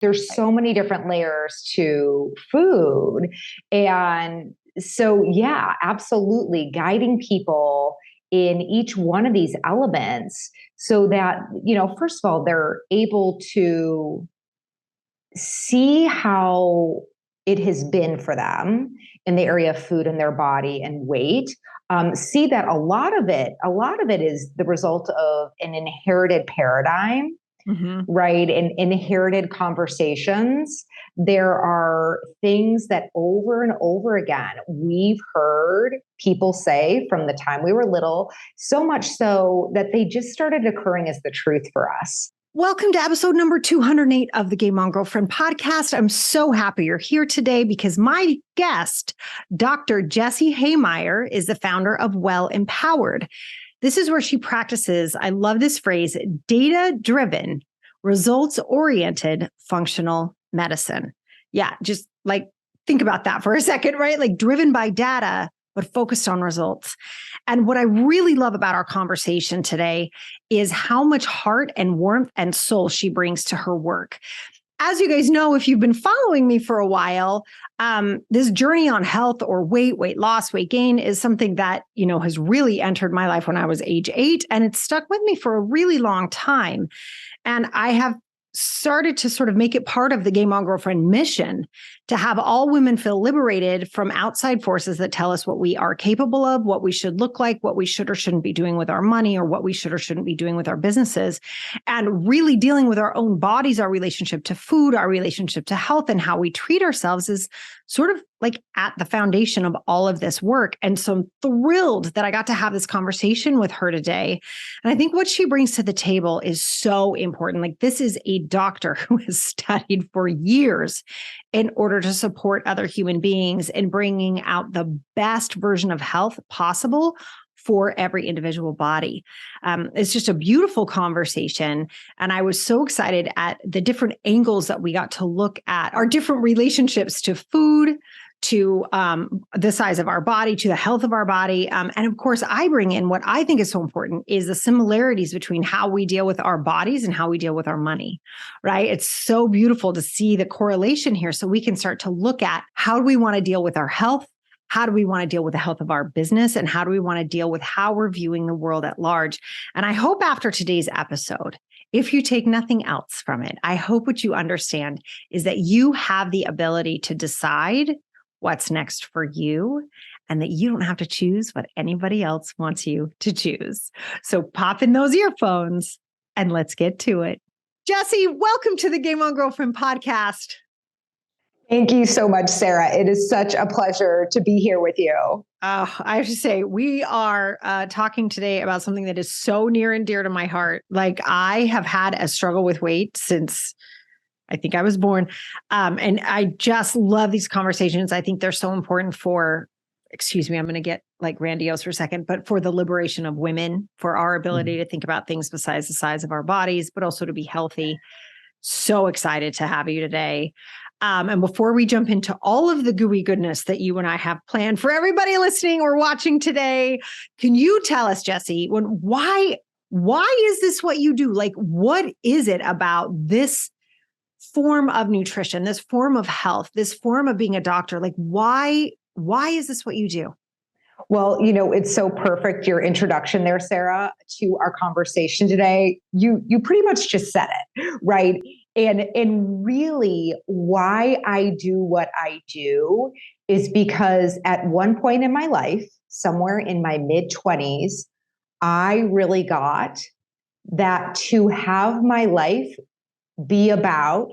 there's so many different layers to food. And so, yeah, absolutely guiding people in each one of these elements so that, first of all, they're able to see how it has been for them in the area of food and their body and weight. See that a lot of it is the result of an inherited paradigm, right? And inherited conversations. There are things that over and over again, we've heard people say from the time we were little, so much so that they just started occurring as the truth for us. Welcome to episode number 208 of the Game On Girlfriend podcast. I'm so happy you're here today because my guest, Dr. Jessie Hehmeyer, is the founder of Well Empowered. This is where she practices, I love this phrase, data-driven, results-oriented functional medicine. Yeah, just like think about that for a second, right? Like driven by data, but focused on results. And what I really love about our conversation today is how much heart and warmth and soul she brings to her work. As you guys know, if you've been following me for a while, this journey on health or weight loss, weight gain is something that, has really entered my life when I was age 8, and it's stuck with me for a really long time. And I have started to sort of make it part of the Game On Girlfriend mission to have all women feel liberated from outside forces that tell us what we are capable of, what we should look like, what we should or shouldn't be doing with our money, or what we should or shouldn't be doing with our businesses, and really dealing with our own bodies, our relationship to food, our relationship to health, and how we treat ourselves is sort of like at the foundation of all of this work. And so I'm thrilled that I got to have this conversation with her today. And I think what she brings to the table is so important. Like, this is a doctor who has studied for years in order to support other human beings in bringing out the best version of health possible for every individual body. It's just a beautiful conversation. And I was so excited at the different angles that we got to look at, our different relationships to food, to the size of our body, to the health of our body. And of course, I bring in what I think is so important is the similarities between how we deal with our bodies and how we deal with our money, right? It's so beautiful to see the correlation here so we can start to look at how do we want to deal with our health? How do we want to deal with the health of our business? And how do we want to deal with how we're viewing the world at large? And I hope after today's episode, if you take nothing else from it, I hope what you understand is that you have the ability to decide what's next for you, and that you don't have to choose what anybody else wants you to choose. So pop in those earphones and let's get to it. Jessie, welcome to the Game On Girlfriend podcast. Thank you so much, Sarah. It is such a pleasure to be here with you. I have to say, we are talking today about something that is so near and dear to my heart. Like, I have had a struggle with weight since I think I was born. And I just love these conversations. I think they're so important for, I'm going to get like grandiose for a second, but for the liberation of women, for our ability to think about things besides the size of our bodies, but also to be healthy. So excited to have you today. And before we jump into all of the gooey goodness that you and I have planned for everybody listening or watching today, can you tell us, Jessie, why is this what you do? Like, what is it about this form of nutrition, this form of health, this form of being a doctor? Like, why is this what you do? Well, it's so perfect, your introduction there, Sarah, to our conversation today. You pretty much just said it, right? And really why I do what I do is because at one point in my life, somewhere in my mid-20s, I really got that to have my life be about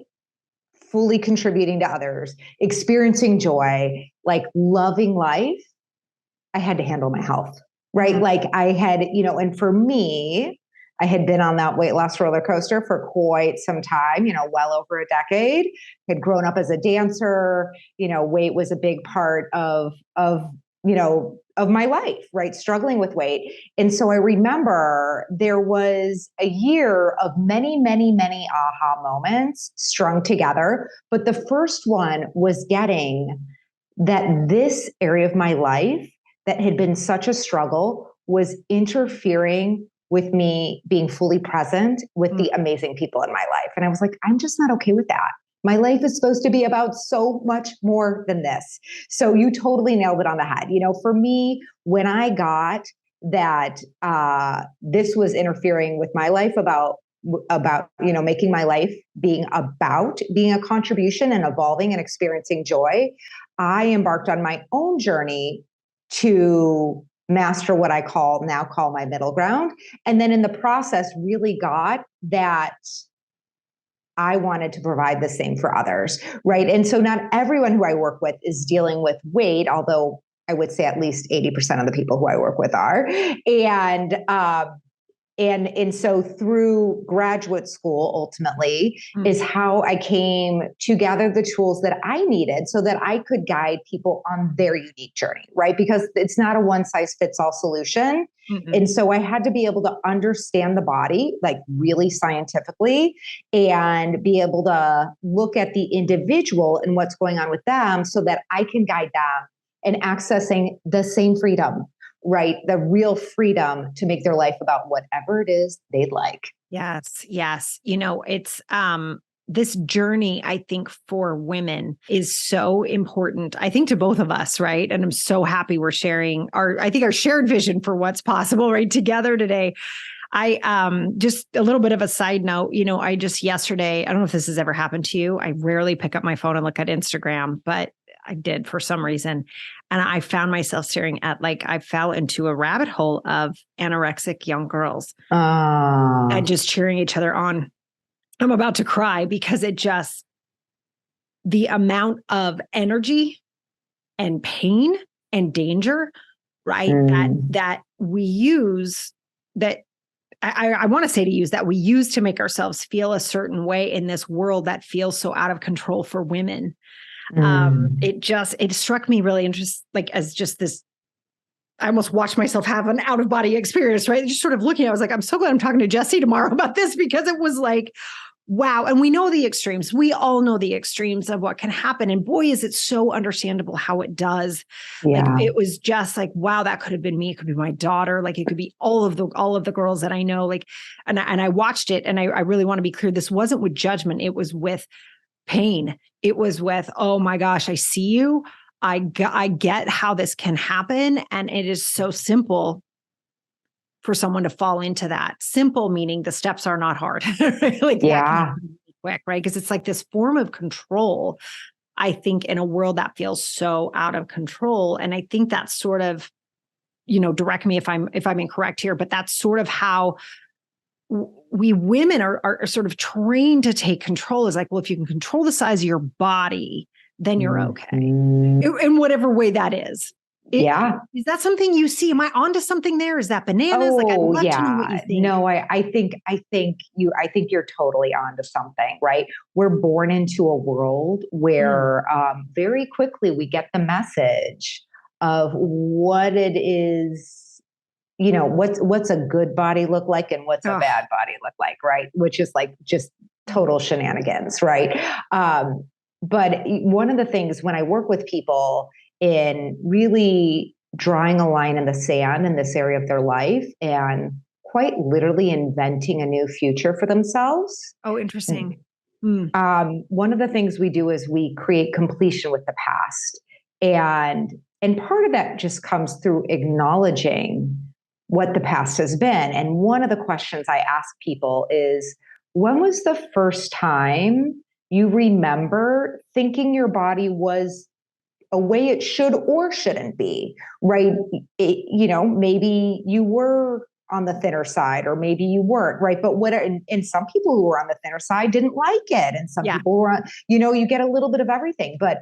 fully contributing to others, experiencing joy, like loving life, I had to handle my health, right? Like I had, and for me, I had been on that weight loss roller coaster for quite some time, well over a decade. Had grown up as a dancer, weight was a big part of my life, right? Struggling with weight. And so I remember there was a year of many, many, many aha moments strung together. But the first one was getting that this area of my life that had been such a struggle was interfering with me being fully present with the amazing people in my life. And I was like, I'm just not okay with that. My life is supposed to be about so much more than this. So you totally nailed it on the head. For me, when I got that this was interfering with my life about making my life being about being a contribution and evolving and experiencing joy, I embarked on my own journey to master what I call my middle ground. And then in the process really got that I wanted to provide the same for others, right? And so not everyone who I work with is dealing with weight, although I would say at least 80% of the people who I work with are. And so through graduate school, ultimately, is how I came to gather the tools that I needed so that I could guide people on their unique journey, right? Because it's not a one size fits all solution. And so I had to be able to understand the body, like really scientifically, and be able to look at the individual and what's going on with them so that I can guide them in accessing the same freedom, right? The real freedom to make their life about whatever it is they'd like. Yes. Yes. It's, this journey, I think for women is so important, I think to both of us, right? And I'm so happy we're sharing our shared vision for what's possible right together today. I just a little bit of a side note, I just yesterday, I don't know if this has ever happened to you. I rarely pick up my phone and look at Instagram, but I did for some reason. And I found myself staring at, I fell into a rabbit hole of anorexic young girls and just cheering each other on. I'm about to cry because the amount of energy and pain and danger, right? That we use that I want to say that we use to make ourselves feel a certain way in this world that feels so out of control for women. It struck me really interesting, as just this, I almost watched myself have an out of body experience, right? Just sort of looking, I was like, I'm so glad I'm talking to Jessie tomorrow about this because it was like, wow. And we know the extremes. We all know the extremes of what can happen. And boy, is it so understandable how it does. Yeah. It was just like, wow, that could have been me. It could be my daughter. It could be all of the girls that I know. And I watched it, and I really want to be clear. This wasn't with judgment. It was with pain. It was with, oh my gosh, I see you. I get how this can happen. And it is so simple for someone to fall into that. Simple meaning the steps are not hard. Right? That can be quick, right? Because it's like this form of control, I think, in a world that feels so out of control. And I think that's sort of, direct me if I'm incorrect here, but that's sort of how we women are sort of trained to take control. Is like, well, if you can control the size of your body, then you're okay. In whatever way that is. Is that something you see? Am I onto something there? Is that bananas? Oh, I'd love to know what you think. No, I think you're totally onto something, right? We're born into a world where very quickly we get the message of what it is, what's a good body look like and what's a bad body look like, right? Which is just total shenanigans, right? But one of the things when I work with people in really drawing a line in the sand in this area of their life and quite literally inventing a new future for themselves. Oh, interesting. One of the things we do is we create completion with the past. And part of that just comes through acknowledging what the past has been. And one of the questions I ask people is, when was the first time you remember thinking your body was a way it should or shouldn't be, right? Maybe you were on the thinner side, or maybe you weren't, right? But and some people who were on the thinner side didn't like it. And some people were on, you get a little bit of everything. But,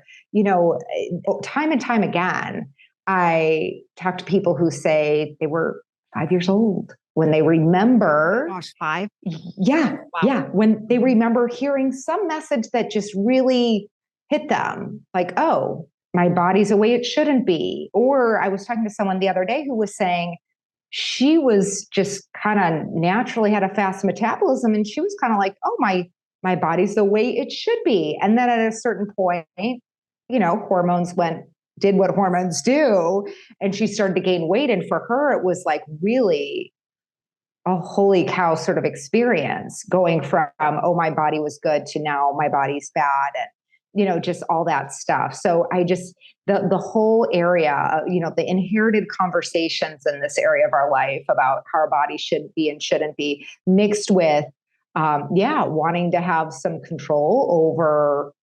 time and time again, I talk to people who say they were 5 years old when they remember. Oh gosh, 5? Yeah. Wow. Yeah. When they remember hearing some message that just really hit them, like, oh, my body's a way it shouldn't be. Or I was talking to someone the other day who was saying she was just kind of naturally had a fast metabolism. And she was kind of like, oh, my body's the way it should be. And then at a certain point, hormones did what hormones do. And she started to gain weight. And for her, it was like really a holy cow sort of experience, going from, oh, my body was good to now my body's bad. And, just all that stuff. So I just, the whole area, the inherited conversations in this area of our life about how our body should be and shouldn't be, mixed with, wanting to have some control over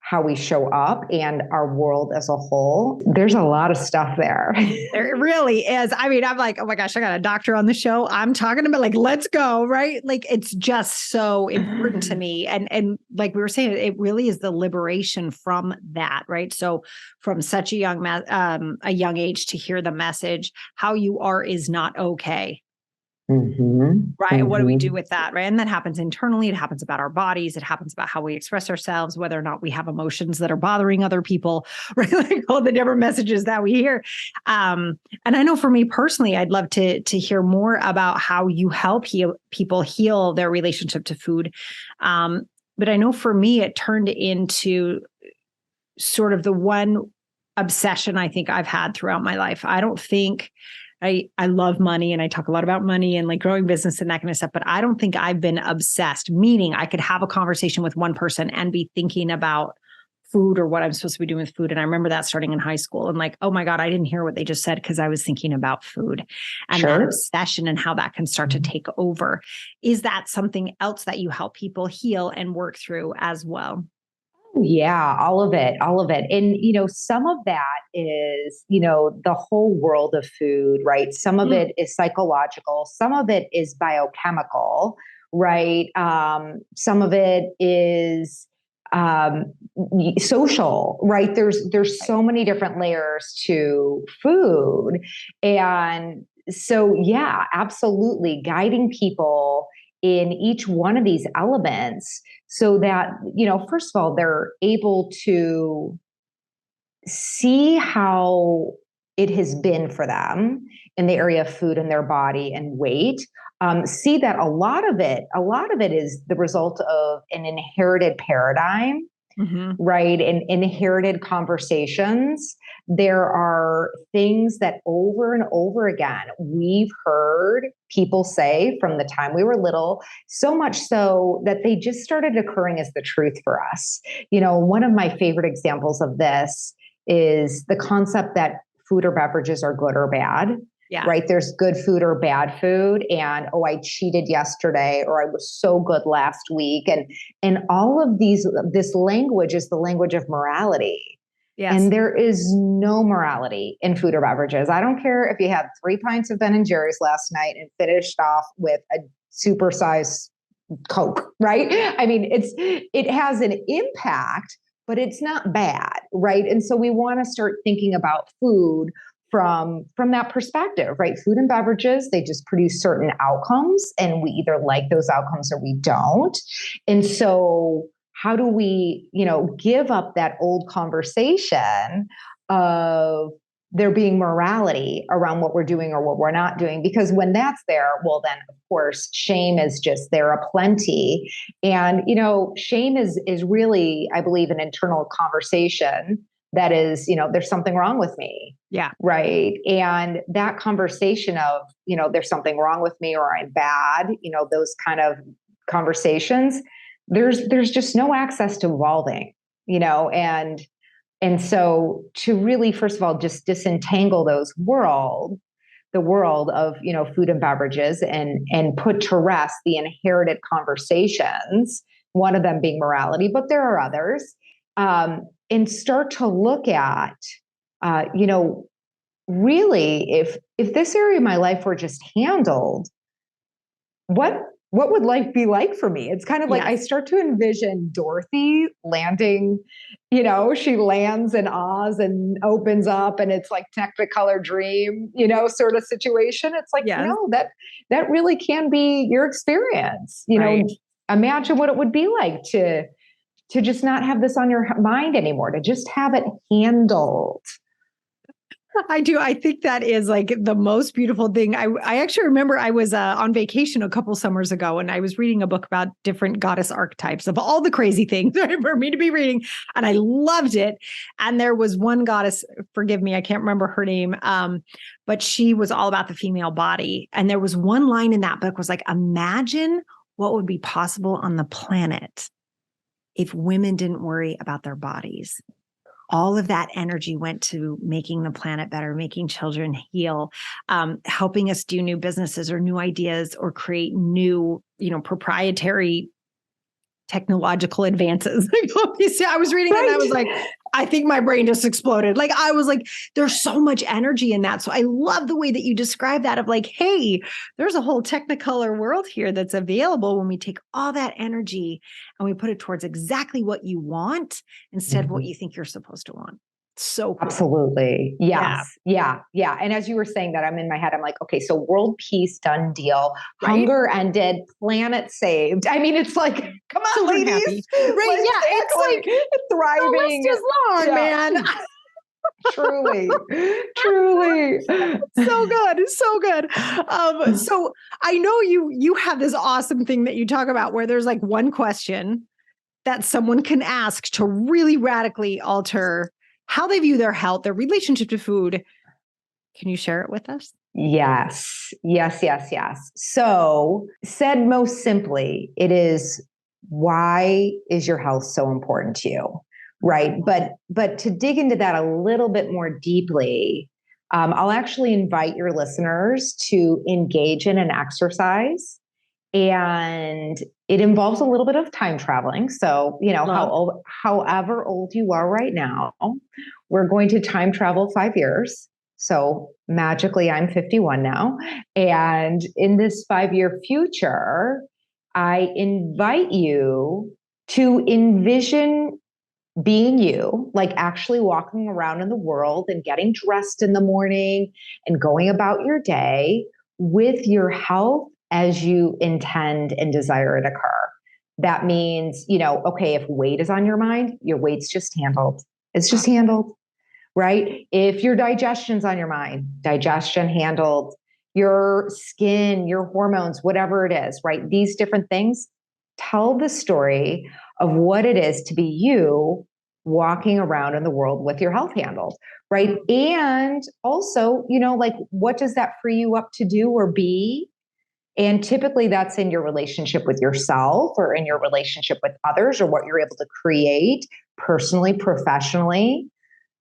how we show up and our world as a whole. There's a lot of stuff there. There really is. I mean, I'm like, oh my gosh, I got a doctor on the show. I'm talking about like, let's go, right? Like, it's just so important to me. And like we were saying, it really is the liberation from that, right? So from such a young age to hear the message, how you are is not okay. Mm-hmm. Right. Mm-hmm. What do we do with that? Right. And that happens internally. It happens about our bodies. It happens about how we express ourselves, whether or not we have emotions that are bothering other people, right? Like all the different messages that we hear. And I know for me personally, I'd love to hear more about how you help people heal their relationship to food. But I know for me, it turned into sort of the one obsession I think I've had throughout my life. I don't think I love money, and I talk a lot about money and like growing business and that kind of stuff, but I don't think I've been obsessed, meaning I could have a conversation with one person and be thinking about food or what I'm supposed to be doing with food. And I remember that starting in high school and like, oh my God, I didn't hear what they just said because I was thinking about food and that obsession and how that can start to take over. Is that something else that you help people heal and work through as well? Yeah, all of it, all of it. And, some of that is, the whole world of food, right? Some of it is psychological, some of it is biochemical, right? Some of it is social, right? There's so many different layers to food. And so, yeah, absolutely guiding people in each one of these elements so that, first of all, they're able to see how it has been for them in the area of food and their body and weight. See that a lot of it is the result of an inherited paradigm, right? And inherited conversations. There are things that over and over again, we've heard people say from the time we were little, so much so that they just started occurring as the truth for us. One of my favorite examples of this is the concept that food or beverages are good or bad. Yeah. Right. There's good food or bad food. And, oh, I cheated yesterday, or I was so good last week. And all of this language is the language of morality. Yes. And there is no morality in food or beverages. I don't care if you had 3 pints of Ben and Jerry's last night and finished off with a supersized Coke, right? I mean, it has an impact, but it's not bad, right? And so we want to start thinking about food from that perspective, right? Food and beverages, they just produce certain outcomes, and we either like those outcomes or we don't. And so how do we, give up that old conversation of there being morality around what we're doing or what we're not doing? Because when that's there, well, then of course, shame is just there aplenty. And, shame is really, I believe, an internal conversation that is, there's something wrong with me. Yeah. Right. And that conversation of, there's something wrong with me or I'm bad, those kind of conversations, there's just no access to evolving, and so to really, first of all, just disentangle the world of, food and beverages and put to rest the inherited conversations, one of them being morality, but there are others. And start to look at, really, if this area of my life were just handled, what would life be like for me? It's kind of like, I start to envision Dorothy landing, she lands in Oz and opens up and it's like Technicolor dream, sort of situation. It's like, that really can be your experience, imagine what it would be like to just not have this on your mind anymore, to just have it handled. I do. I think that is like the most beautiful thing. I actually remember I was on vacation a couple summers ago and I was reading a book about different goddess archetypes of all the crazy things for me to be reading. And I loved it. And there was one goddess, forgive me, I can't remember her name, but she was all about the female body. And there was one line in that book was like, imagine what would be possible on the planet if women didn't worry about their bodies. All of that energy went to making the planet better, making children heal, helping us do new businesses or new ideas or create new, proprietary technological advances. I was reading it and I was like, I think my brain just exploded. Like, I was like, there's so much energy in that. So I love the way that you describe that of like, hey, there's a whole technicolor world here that's available when we take all that energy and we put it towards exactly what you want instead of what you think you're supposed to want. So cool. Absolutely. Yes. Yeah. And as you were saying that, I'm in my head, I'm like, okay, so world peace, done deal. Right? Hunger ended, planet saved. I mean, it's like, come on, Children ladies. Happy. Right. Yeah. It's like thriving. The list is long, man. Truly. So good. So I know you have this awesome thing that you talk about where there's like one question that someone can ask to really radically alter how they view their health, their relationship to food. Can you share it with us? Yes. So said most simply, it is, why is your health so important to you? Right. But to dig into that a little bit more deeply, I'll actually invite your listeners to engage in an exercise. And it involves a little bit of time traveling. So, however old you are right now, we're going to time travel 5 years. So magically, I'm 51 now. And in this 5-year future, I invite you to envision being you, like actually walking around in the world and getting dressed in the morning and going about your day with your health as you intend and desire it occur. That means, okay, if weight is on your mind, your weight's just handled. It's just handled, right? If your digestion's on your mind, digestion handled. Your skin, your hormones, whatever it is, right? These different things, tell the story of what it is to be you walking around in the world with your health handled, right? And also, like, what does that free you up to do or be? And typically that's in your relationship with yourself or in your relationship with others or what you're able to create personally, professionally.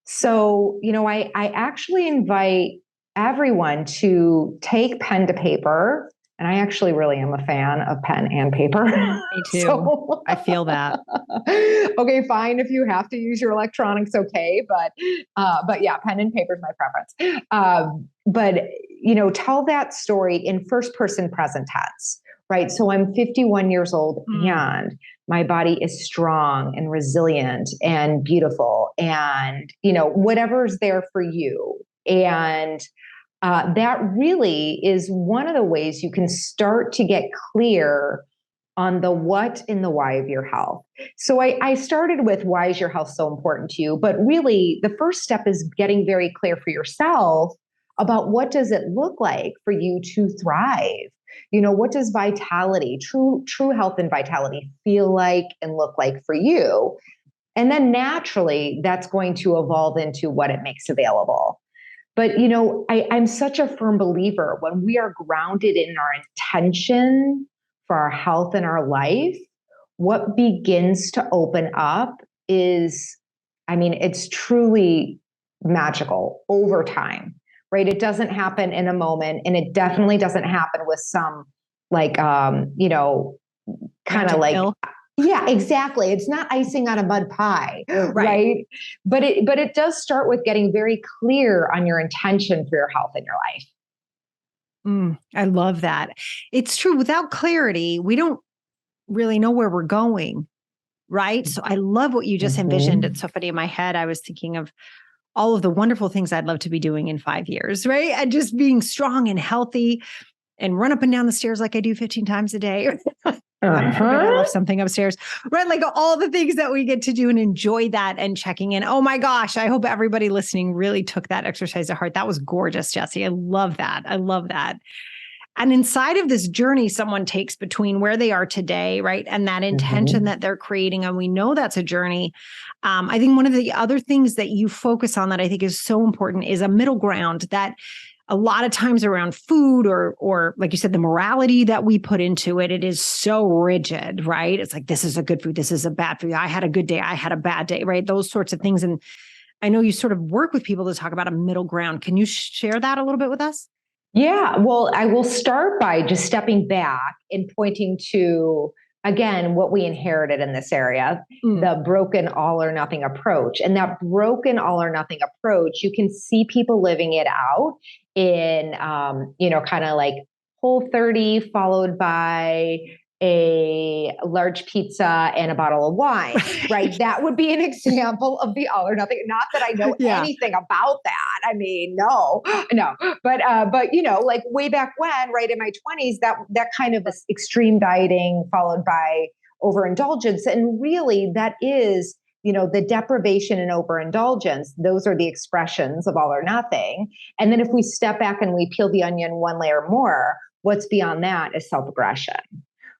So, I actually invite everyone to take pen to paper. And I actually really am a fan of pen and paper. Me too. So, I feel that. Okay, fine. If you have to use your electronics, okay. But yeah, pen and paper is my preference. But tell that story in first person present tense, right? So I'm 51 years old and my body is strong and resilient and beautiful and, whatever's there for you. And that really is one of the ways you can start to get clear on the what and the why of your health. So I started with, why is your health so important to you? But really the first step is getting very clear for yourself about what does it look like for you to thrive? What does vitality, true health and vitality feel like and look like for you? And then naturally that's going to evolve into what it makes available. But, I'm such a firm believer when we are grounded in our intention for our health and our life, what begins to open up is, it's truly magical over time, right? It doesn't happen in a moment, and it definitely doesn't happen with some kind of like, yeah, exactly. It's not icing on a mud pie, right? But it does start with getting very clear on your intention for your health and your life. I love that. It's true. Without clarity, we don't really know where we're going, right? So I love what you just envisioned. It's so funny in my head. I was thinking of all of the wonderful things I'd love to be doing in 5 years, right? And just being strong and healthy and run up and down the stairs like I do 15 times a day. I forgot I left something upstairs, right? Like all the things that we get to do and enjoy that and checking in. Oh my gosh. I hope everybody listening really took that exercise to heart. That was gorgeous, Jessie. I love that. I love that. And inside of this journey someone takes between where they are today, right? And that intention that they're creating, and we know that's a journey. I think one of the other things that you focus on that I think is so important is a middle ground that a lot of times around food or like you said, the morality that we put into it, it is so rigid, right? It's like, this is a good food. This is a bad food. I had a good day. I had a bad day, right? Those sorts of things. And I know you sort of work with people to talk about a middle ground. Can you share that a little bit with us? Yeah, well, I will start by just stepping back and pointing to, again, what we inherited in this area, the broken all or nothing approach. And that broken all or nothing approach, you can see people living it out in, kind of like Whole30 followed by a large pizza and a bottle of wine, right? That would be an example of the all or nothing. Not that I know anything about that. I mean, no, but like way back when, right in my 20s, that kind of extreme dieting followed by overindulgence. And really that is, the deprivation and overindulgence. Those are the expressions of all or nothing. And then if we step back and we peel the onion one layer more, what's beyond that is self-aggression.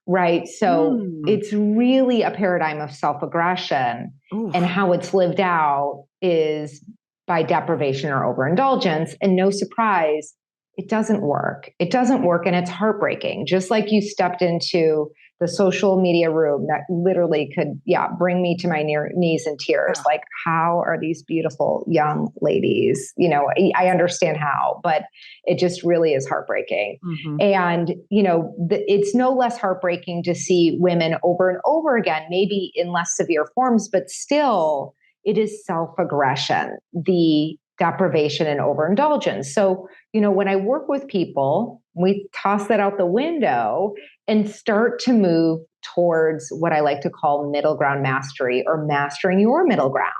Right. So it's really a paradigm of self-aggression, and how it's lived out is by deprivation or overindulgence. And no surprise, it doesn't work. It doesn't work. And it's heartbreaking. Just like you stepped into the social media room that literally could, bring me to my knees in tears. Like, how are these beautiful young ladies? I understand how, but it just really is heartbreaking. And, it's no less heartbreaking to see women over and over again, maybe in less severe forms, but still it is self-aggression, the deprivation and overindulgence. So, when I work with people, we toss that out the window and start to move towards what I like to call middle ground mastery, or mastering your middle ground.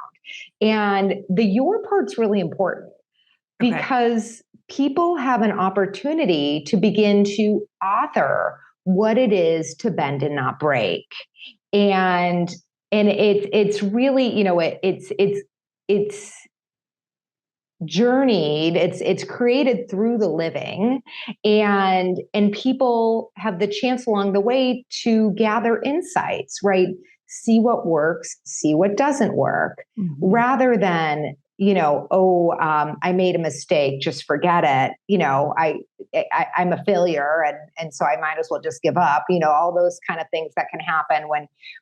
And the your part's really important because people have an opportunity to begin to author what it is to bend and not break. And it's really, it's journeyed, it's created through the living, and people have the chance along the way to gather insights, right? See what works, see what doesn't work, rather than, I made a mistake, just forget it. I'm a failure, and so I might as well just give up. All those kind of things that can happen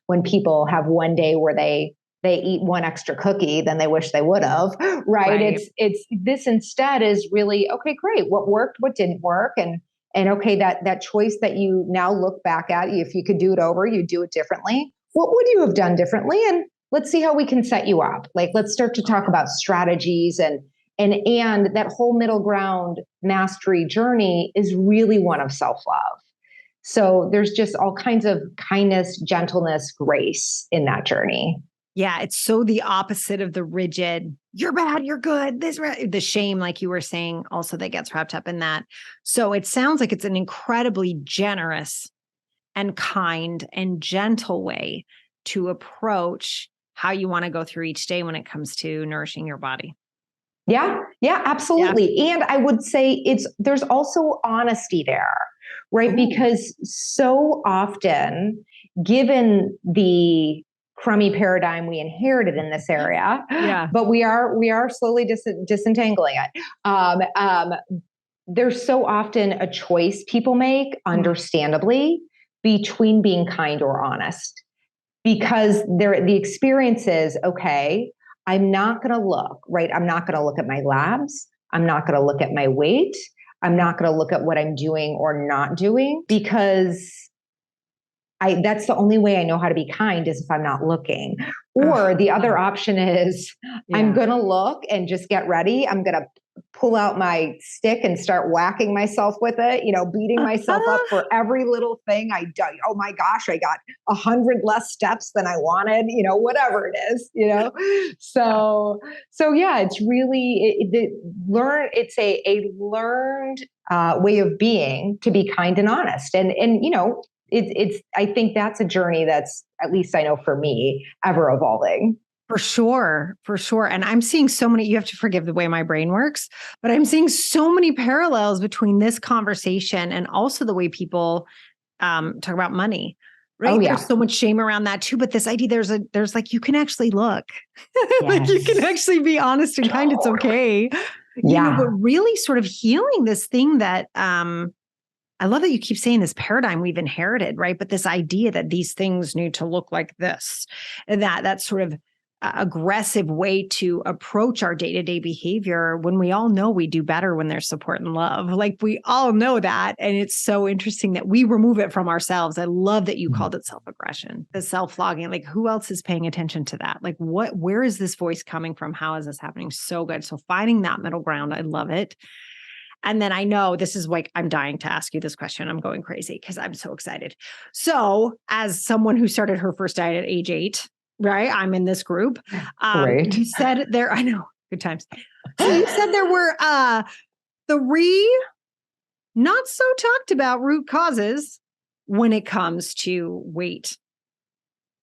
when people have one day where they eat one extra cookie than they wish they would have, right? It's this instead is really, okay, great. What worked, what didn't work. And okay, that choice that you now look back at, if you could do it over, you do it differently. What would you have done differently? And let's see how we can set you up. Like, let's start to talk about strategies, and that whole middle ground mastery journey is really one of self-love. So there's just all kinds of kindness, gentleness, grace in that journey. Yeah, it's so the opposite of the rigid, you're bad, you're good, the shame, like you were saying, also that gets wrapped up in that. So it sounds like it's an incredibly generous and kind and gentle way to approach how you want to go through each day when it comes to nourishing your body. Yeah, absolutely. Yeah. And I would say there's also honesty there, right? Because so often, given the crummy paradigm we inherited in this area, but we are slowly disentangling it. There's so often a choice people make, understandably, between being kind or honest, because the experience is, okay, I'm not going to look, right? I'm not going to look at my labs. I'm not going to look at my weight. I'm not going to look at what I'm doing or not doing, because that's the only way I know how to be kind, is if I'm not looking. Or the other option is I'm going to look and just get ready. I'm going to pull out my stick and start whacking myself with it, beating myself up for every little thing I do. Oh my gosh, I got 100 less steps than I wanted, whatever it is, So yeah, it's really, it's a learned way of being, to be kind and honest. And I think that's a journey that's, at least I know for me, ever evolving. For sure. For sure. And I'm seeing so many, you have to forgive the way my brain works, but I'm seeing so many parallels between this conversation and also the way people talk about money, right? Oh, yeah. There's so much shame around that too. But this idea, there's like, you can actually look, like you can actually be honest and kind. It's okay. But really sort of healing this thing that, I love that you keep saying this paradigm we've inherited, right? But this idea that these things need to look like this, and that sort of aggressive way to approach our day-to-day behavior, when we all know we do better when there's support and love. Like we all know that. And it's so interesting that we remove it from ourselves. I love that you called it self-aggression, the self-flogging. Like who else is paying attention to that? Like where is this voice coming from? How is this happening? So good. So finding that middle ground, I love it. And then I know this is like, I'm dying to ask you this question. I'm going crazy because I'm so excited. So as someone who started her first diet at age 8, right? I'm in this group. You said there, I know, good times. So you said there were 3 not so talked about root causes when it comes to weight.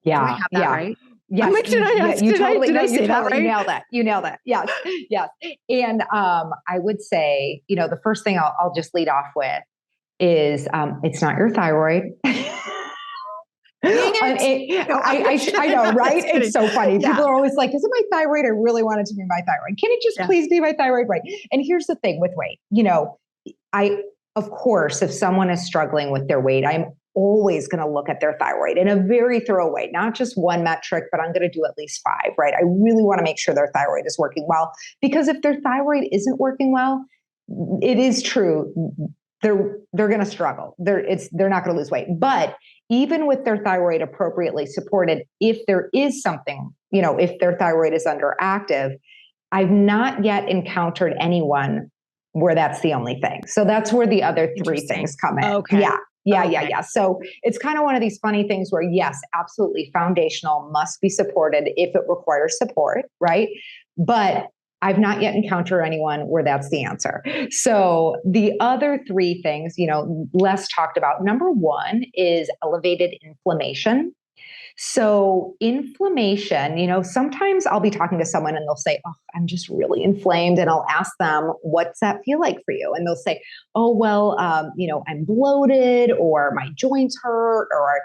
Yeah. Do I have that right? Yes. Like, did I say that right? You nailed that. Yes. Yes. And I would say, the first thing I'll just lead off with is it's not your thyroid. I know, right? It's so funny. Yeah. People are always like, is it my thyroid? I really want it to be my thyroid. Can it just please be my thyroid? Right. And here's the thing with weight, of course, if someone is struggling with their weight, I'm always going to look at their thyroid in a very thorough way, not just one metric, but I'm going to do at least 5, right? I really want to make sure their thyroid is working well, because if their thyroid isn't working well, it is true. They're going to struggle. They're not going to lose weight. But even with their thyroid appropriately supported, if there is something, if their thyroid is underactive, I've not yet encountered anyone where that's the only thing. So that's where the other 3 things come in. Okay. Yeah. So it's kind of one of these funny things where, yes, absolutely, foundational must be supported if it requires support, right? But I've not yet encountered anyone where that's the answer. So the other 3 things, less talked about. Number 1 is elevated inflammation. So inflammation, sometimes I'll be talking to someone and they'll say, oh, I'm just really inflamed. And I'll ask them, what's that feel like for you? And they'll say, oh, well, I'm bloated, or my joints hurt, or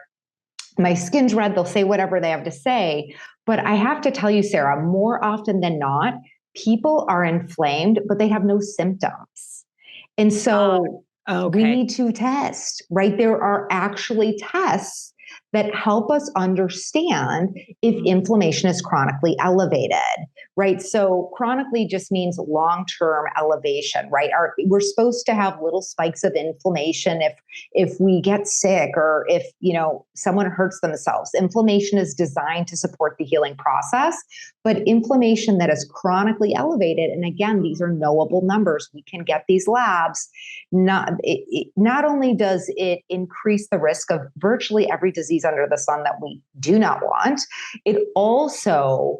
my skin's red. They'll say whatever they have to say. But I have to tell you, Sarah, more often than not, people are inflamed, but they have no symptoms. And so we need to test, right? There are actually tests that help us understand if inflammation is chronically elevated, right? So chronically just means long-term elevation, right? We're supposed to have little spikes of inflammation if we get sick, or if, someone hurts themselves. Inflammation is designed to support the healing process, but inflammation that is chronically elevated, and again, these are knowable numbers. We can get these labs. Not only does it increase the risk of virtually every disease under the sun that we do not want, it also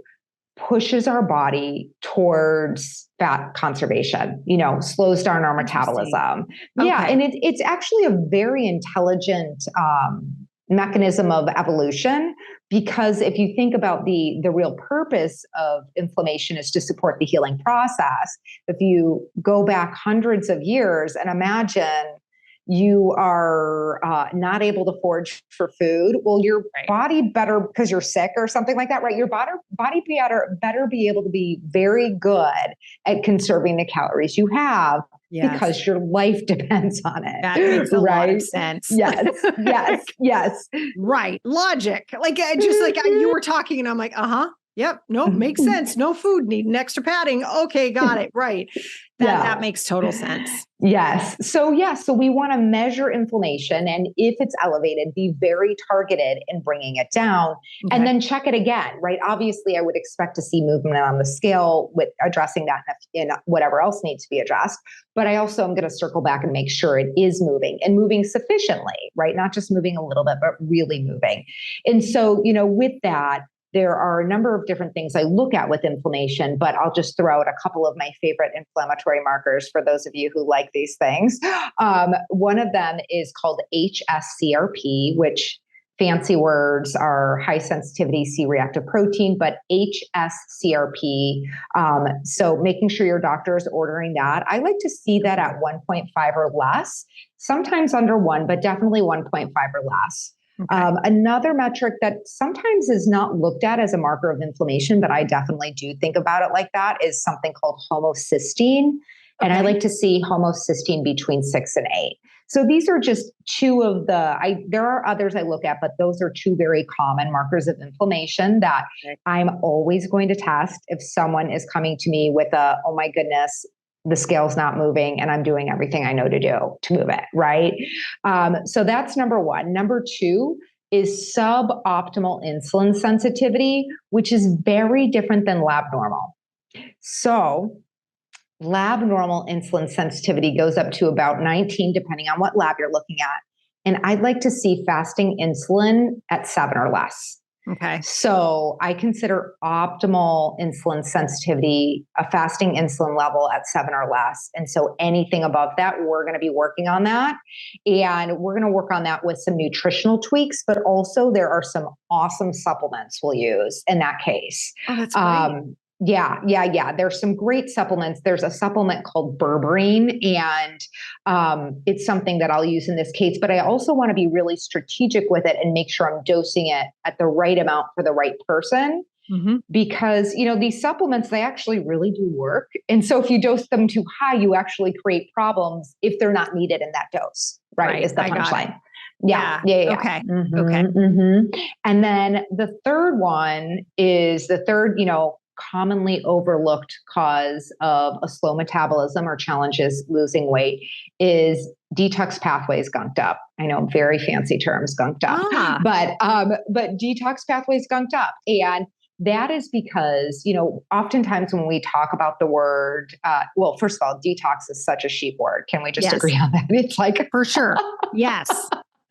pushes our body towards fat conservation, slows down our metabolism. Yeah. And it's actually a very intelligent mechanism of evolution, because if you think about the real purpose of inflammation is to support the healing process. If you go back hundreds of years and imagine you are not able to forage for food, well, your body better, because you're sick or something like that, right? Your body better be able to be very good at conserving the calories you have, because your life depends on it. That makes a lot of sense. Yes. Right. Logic. Like, just like you were talking and I'm like, yep. Nope. Makes sense. No food, need an extra padding. Okay. Got it. Right. That makes total sense. Yes. So we want to measure inflammation, and if it's elevated, be very targeted in bringing it down, and then check it again, right? Obviously, I would expect to see movement on the scale with addressing that in whatever else needs to be addressed. But I also am going to circle back and make sure it is moving, and moving sufficiently, right? Not just moving a little bit, but really moving. And so, with that, there are a number of different things I look at with inflammation, but I'll just throw out a couple of my favorite inflammatory markers for those of you who like these things. One of them is called HSCRP, which fancy words are high sensitivity C-reactive protein, but HSCRP. So making sure your doctor is ordering that. I like to see that at 1.5 or less, sometimes under 1, but definitely 1.5 or less. Okay. Another metric that sometimes is not looked at as a marker of inflammation, but I definitely do think about it like that, is something called homocysteine. And I like to see homocysteine between 6 and 8. So these are just two of there are others I look at, but those are two very common markers of inflammation that I'm always going to test if someone is coming to me with oh my goodness, the scale's not moving and I'm doing everything I know to do to move it, right? So that's number one. Number two is suboptimal insulin sensitivity, which is very different than lab normal. So lab normal insulin sensitivity goes up to about 19, depending on what lab you're looking at. And I'd like to see fasting insulin at 7 or less. Okay. So I consider optimal insulin sensitivity a fasting insulin level at 7 or less. And so anything above that, we're going to be working on that. And we're going to work on that with some nutritional tweaks, but also there are some awesome supplements we'll use in that case. Oh, that's great. Yeah. There's some great supplements. There's a supplement called berberine, and it's something that I'll use in this case, but I also want to be really strategic with it and make sure I'm dosing it at the right amount for the right person. Mm-hmm. Because, these supplements, they actually really do work. And so if you dose them too high, you actually create problems if they're not needed in that dose, right? Is the punchline. Yeah. Okay. Mm-hmm, okay. Mm-hmm. And then the third one is commonly overlooked cause of a slow metabolism or challenges losing weight is detox pathways gunked up. I know, very fancy terms, gunked up, but detox pathways gunked up. And that is because, oftentimes when we talk about the word, well, first of all, detox is such a sheep word. Can we just agree on that? It's like, for sure. Yes.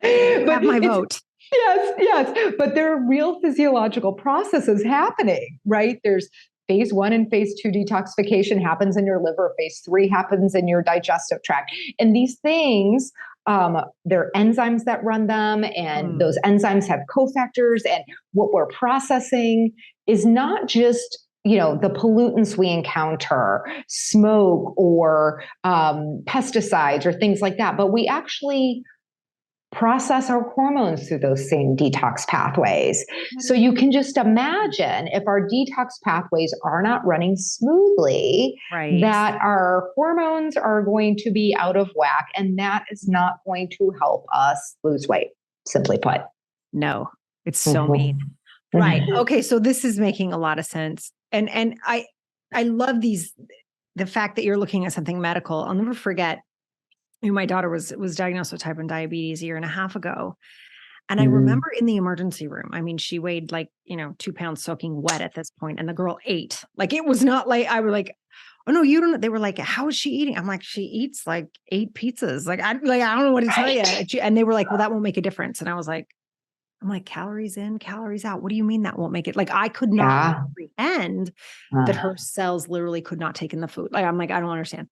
Have my vote. Yes. But there are real physiological processes happening, right? There's phase 1 and phase 2 detoxification happens in your liver. Phase 3 happens in your digestive tract. And these things, there are enzymes that run them, and those enzymes have cofactors. And what we're processing is not just the pollutants we encounter, smoke or pesticides or things like that, but we actually process our hormones through those same detox pathways. So you can just imagine if our detox pathways are not running smoothly, that our hormones are going to be out of whack, and that is not going to help us lose weight, simply put. No, it's so mean. Right. Okay. So this is making a lot of sense. And I love the fact that you're looking at something medical. I'll never forget, my daughter was diagnosed with type 1 diabetes a year and a half ago. And I remember in the emergency room, she weighed 2 pounds soaking wet at this point, and the girl ate. It was not like, I was like, oh no, you don't. They were like, how is she eating? I'm like, she eats 8 pizzas. I don't know what to tell you. And they were like, well, that won't make a difference. And I'm like, calories in, calories out. What do you mean that won't make it? I could not comprehend that her cells literally could not take in the food. I'm like, I don't understand.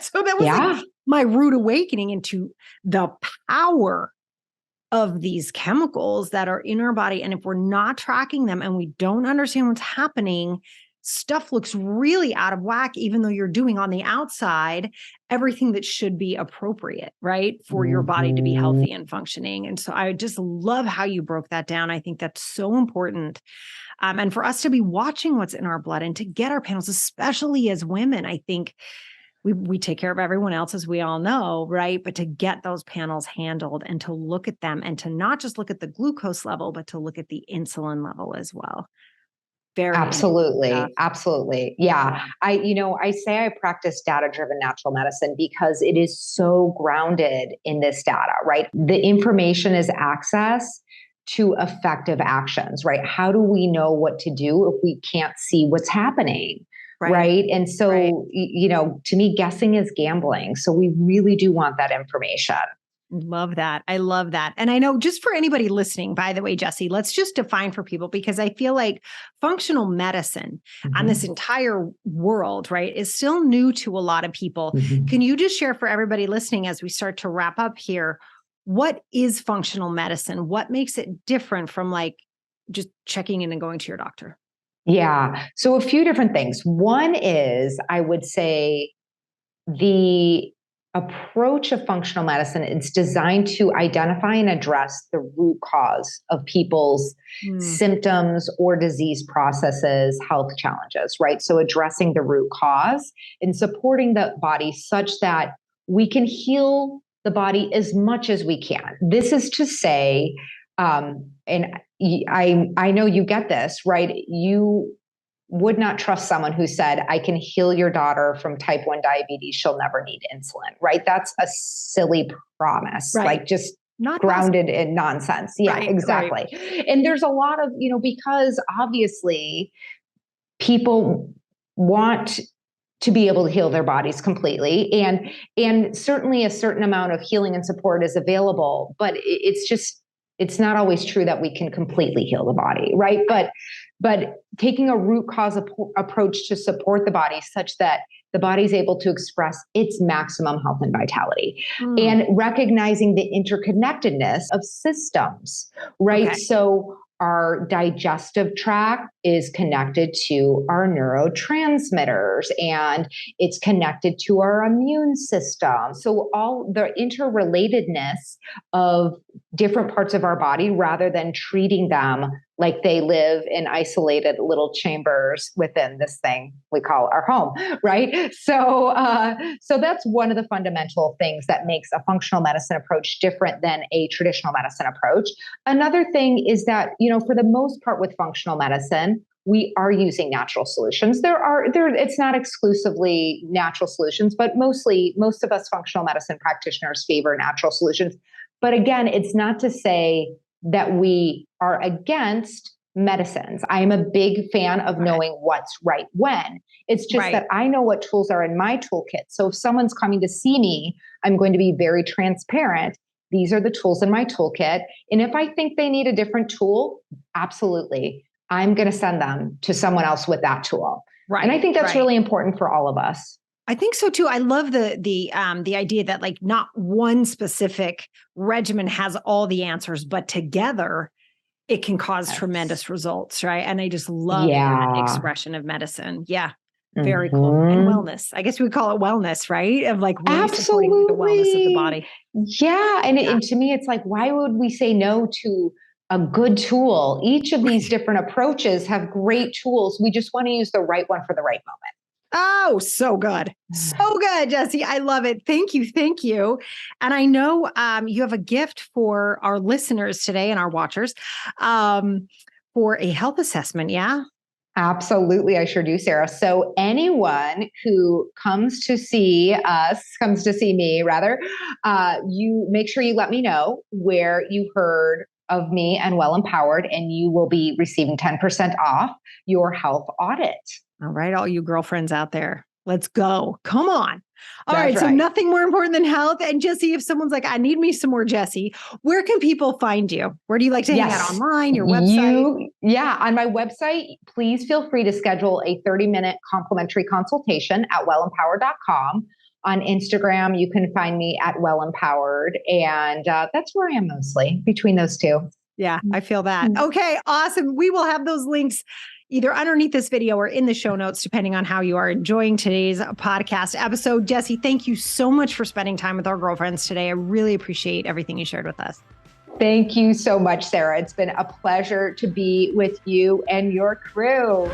So that was my rude awakening into the power of these chemicals that are in our body. And if we're not tracking them and we don't understand what's happening, stuff looks really out of whack, even though you're doing on the outside everything that should be appropriate, right? For your body to be healthy and functioning. And so I just love how you broke that down. I think that's so important. And for us to be watching what's in our blood and to get our panels, especially as women, I think we take care of everyone else, as we all know, right? But to get those panels handled and to look at them and to not just look at the glucose level, but to look at the insulin level as well. Absolutely. Yeah. I say I practice data-driven natural medicine because it is so grounded in this data, right? The information is access to effective actions, right? How do we know what to do if we can't see what's happening? Right. And so, to me, guessing is gambling. So we really do want that information. Love that. I love that. And I know just for anybody listening, by the way, Jessie, let's just define for people, because I feel like functional medicine on this entire world, right, is still new to a lot of people. Can you just share for everybody listening as we start to wrap up here, what is functional medicine? What makes it different from like just checking in and going to your doctor? Yeah. So a few different things. One is, I would say, the approach of functional medicine, it's designed to identify and address the root cause of people's symptoms or disease processes, health challenges, right? So addressing the root cause and supporting the body such that we can heal the body as much as we can. This is to say, and I know you get this, right? You would not trust someone who said, I can heal your daughter from type 1 diabetes. She'll never need insulin, right? That's a silly promise, like just not grounded in nonsense. Yeah, exactly. Right. And there's a lot of, because obviously people want to be able to heal their bodies completely. And certainly a certain amount of healing and support is available, but it's not always true that we can completely heal the body, right? But taking a root cause approach to support the body such that the body is able to express its maximum health and vitality, and recognizing the interconnectedness of systems, right? Okay. So our digestive tract is connected to our neurotransmitters, and it's connected to our immune system. So all the interrelatedness of different parts of our body, rather than treating them like they live in isolated little chambers within this thing we call our home, right? So that's one of the fundamental things that makes a functional medicine approach different than a traditional medicine approach. Another thing is that, for the most part with functional medicine, we are using natural solutions. It's not exclusively natural solutions, but most of us functional medicine practitioners favor natural solutions. But again, it's not to say that we are against medicines. I am a big fan of knowing what's right when. It's just that I know what tools are in my toolkit. So if someone's coming to see me, I'm going to be very transparent. These are the tools in my toolkit. And if I think they need a different tool, absolutely, I'm going to send them to someone else with that tool. Right. And I think that's really important for all of us. I think so too. I love the idea that like not one specific regimen has all the answers, but together it can cause tremendous results, right? And I just love that expression of medicine. Yeah, very cool. And wellness. I guess we would call it wellness, right? Of like really supporting the wellness of the body. Yeah, and to me, it's like, why would we say no to a good tool? Each of these different approaches have great tools. We just want to use the right one for the right moment. Oh, so good. So good, Jessie. I love it. Thank you. Thank you. And I know you have a gift for our listeners today and our watchers for a health assessment. Yeah. Absolutely. I sure do, Sarah. So anyone who comes to see me rather, you make sure you let me know where you heard of me and Well Empowered, and you will be receiving 10% off your health audit. All right, all you girlfriends out there, let's go. Come on. All right, so nothing more important than health. And Jessie, if someone's like, I need me some more Jessie, where can people find you? Where do you like to hang out online, your website? On my website, please feel free to schedule a 30-minute complimentary consultation at wellempowered.com. On Instagram, you can find me at Well Empowered. And that's where I am mostly, between those two. Yeah, I feel that. Okay, awesome. We will have those links either underneath this video or in the show notes, depending on how you are enjoying today's podcast episode. Jessie, thank you so much for spending time with our girlfriends today. I really appreciate everything you shared with us. Thank you so much, Sarah. It's been a pleasure to be with you and your crew.